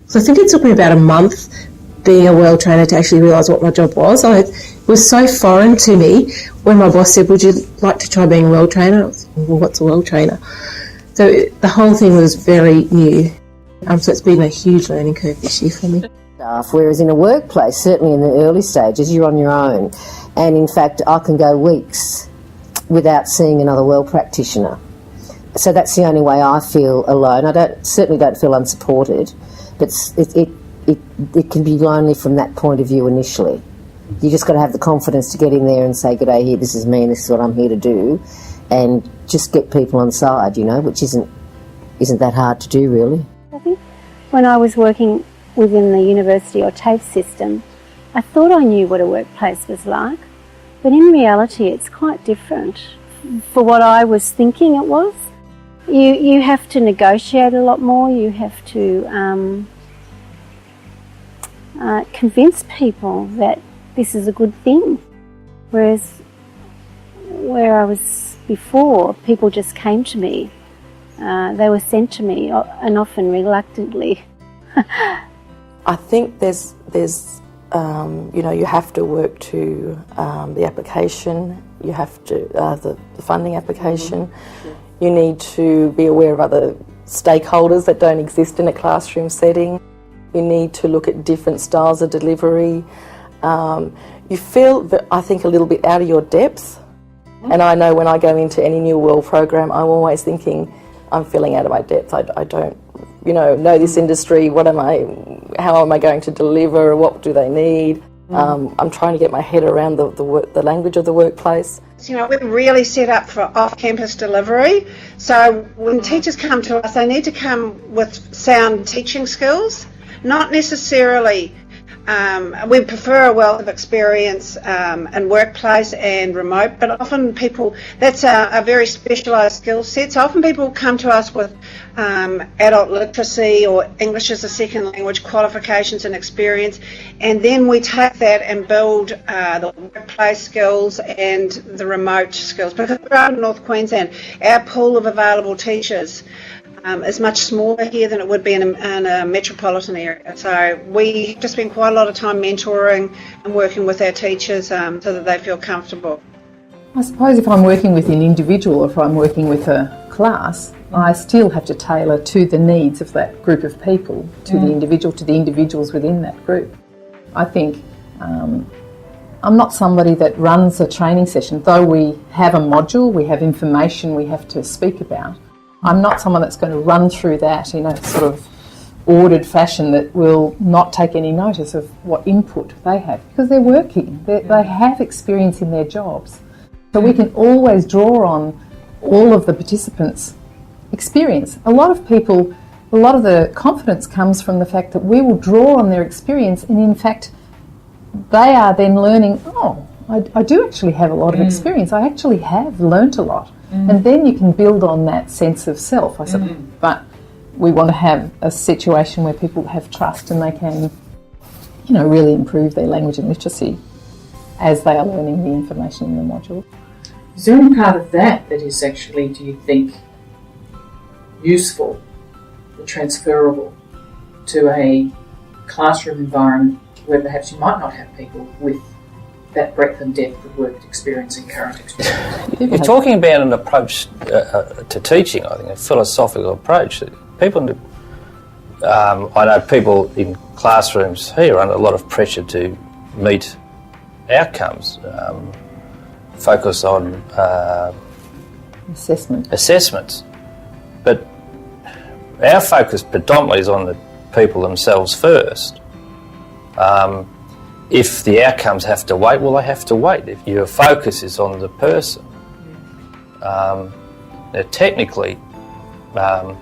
So I think it took me about a month being a well trainer to actually realise what my job was. It was so foreign to me when my boss said, would you like to try being a well trainer? I was like, well, what's a well trainer? So the whole thing was very new. So it's been a huge learning curve this year for me. Whereas in a workplace, certainly in the early stages, you're on your own. And in fact, I can go weeks without seeing another well practitioner. So that's the only way I feel alone. I certainly don't feel unsupported, but it can be lonely from that point of view initially. You just got to have the confidence to get in there and say, "G'day, here, this is me, and this is what I'm here to do," and just get people on side, which isn't that hard to do, really. I think when I was working within the university or TAFE system, I thought I knew what a workplace was like, but in reality it's quite different for what I was thinking it was. You have to negotiate a lot more, you have to convince people that this is a good thing, whereas where I was before, people just came to me. They were sent to me, and often reluctantly. I think there's you have to work to the application. You have to the funding application. You need to be aware of other stakeholders that don't exist in a classroom setting. You need to look at different styles of delivery. You feel, I think, a little bit out of your depth. And I know when I go into any new world program, I'm always thinking, I'm feeling out of my depth. I don't, know this industry. How am I going to deliver? What do they need? I'm trying to get my head around the language of the workplace. We're really set up for off-campus delivery. So when teachers come to us, they need to come with sound teaching skills, not necessarily. We prefer a wealth of experience in workplace and remote, but often that's a very specialised skill set. So often people come to us with adult literacy or English as a second language qualifications and experience, and then we take that and build the workplace skills and the remote skills. Because we're out in North Queensland, our pool of available teachers is much smaller here than it would be in a metropolitan area. So we just spend quite a lot of time mentoring and working with our teachers so that they feel comfortable. I suppose if I'm working with an individual or if I'm working with a class, I still have to tailor to the needs of that group of people, to the individuals within that group. I think I'm not somebody that runs a training session, though we have a module, we have information we have to speak about. I'm not someone that's going to run through that in a sort of ordered fashion that will not take any notice of what input they have, because they're working, they have experience in their jobs. So we can always draw on all of the participants' experience. A lot of the confidence comes from the fact that we will draw on their experience, and in fact they are then learning, I do actually have a lot of experience, I actually have learnt a lot. And then you can build on that sense of self, I suppose. But we want to have a situation where people have trust and they can, really improve their language and literacy as they are learning the information in the module. Is there any part of that is actually, do you think, useful or transferable to a classroom environment where perhaps you might not have people with that breadth and depth of work experience and current experience? You're talking about an approach to teaching, I think, a philosophical approach. People, I know people in classrooms here are under a lot of pressure to meet outcomes, focus on assessments. But our focus predominantly is on the people themselves first. If the outcomes have to wait, well, they have to wait. If your focus is on the person. Now, technically, I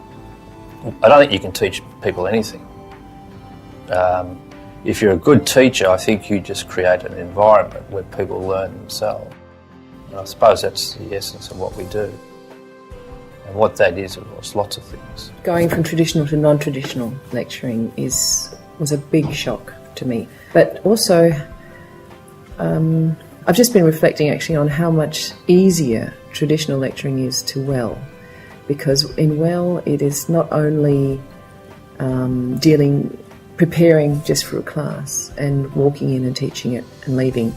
don't think you can teach people anything. If you're a good teacher, I think you just create an environment where people learn themselves. And I suppose that's the essence of what we do. And what that is, of course, lots of things. Going from traditional to non-traditional lecturing was a big shock to me. But also, I've just been reflecting actually on how much easier traditional lecturing is to WELL, because in WELL it is not only dealing preparing just for a class and walking in and teaching it and leaving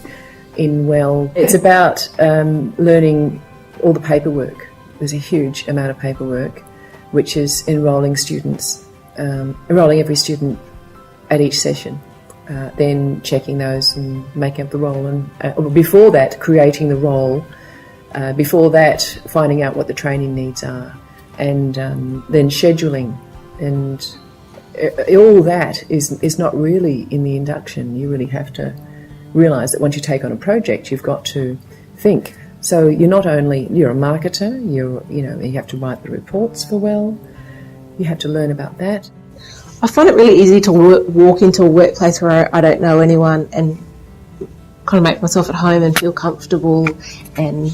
in well. It's about learning all the paperwork. There's a huge amount of paperwork, which is enrolling students, enrolling every student at each session, then checking those and making up the role, and before that creating the role, before that finding out what the training needs are, and then scheduling, and all that is not really in the induction. You really have to realise that once you take on a project, you've got to think. So you're a marketer. You have to write the reports for well. You have to learn about that. I find it really easy to walk into a workplace where I don't know anyone and kind of make myself at home and feel comfortable and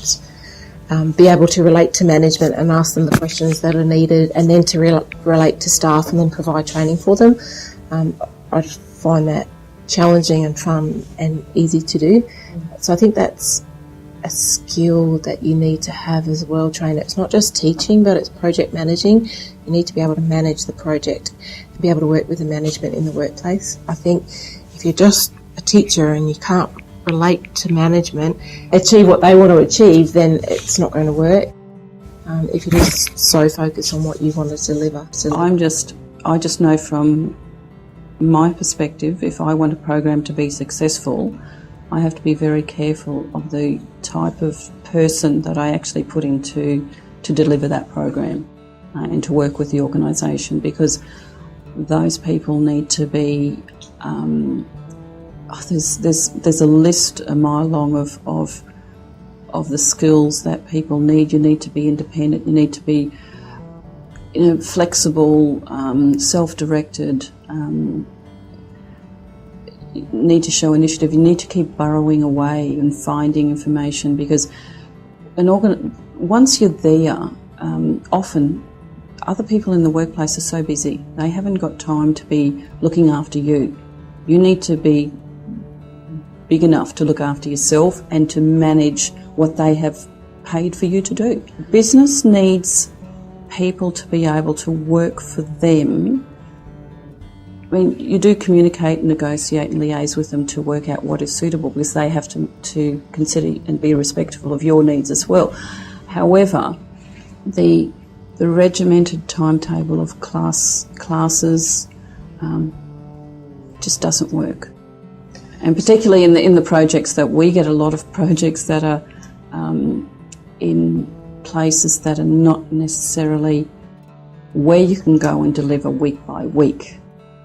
be able to relate to management and ask them the questions that are needed, and then to relate to staff and then provide training for them. I just find that challenging and fun and easy to do. So I think that's a skill that you need to have as a well trainer. It's not just teaching, but it's project managing. You need to be able to manage the project, to be able to work with the management in the workplace. I think if you're just a teacher and you can't relate to management, achieve what they want to achieve, then it's not going to work. If you're just so focused on what you want to deliver. I just know from my perspective, if I want a program to be successful, I have to be very careful of the type of person that I actually put in to deliver that program and to work with the organisation, because those people need to be. There's a list a mile long of the skills that people need. You need to be independent. You need to be flexible, self-directed. You need to show initiative. You need to keep burrowing away and finding information, because once you're there, often other people in the workplace are so busy. They haven't got time to be looking after you. You need to be big enough to look after yourself and to manage what they have paid for you to do. Business needs people to be able to work for them. I mean, you do communicate, negotiate and liaise with them to work out what is suitable, because they have to consider and be respectful of your needs as well. However, the regimented timetable of classes just doesn't work. And particularly in the projects that we get, a lot of projects that are in places that are not necessarily where you can go and deliver week by week,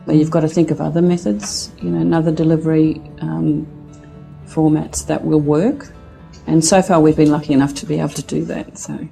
where you've got to think of other methods, and other delivery formats that will work. And so far we've been lucky enough to be able to do that. So.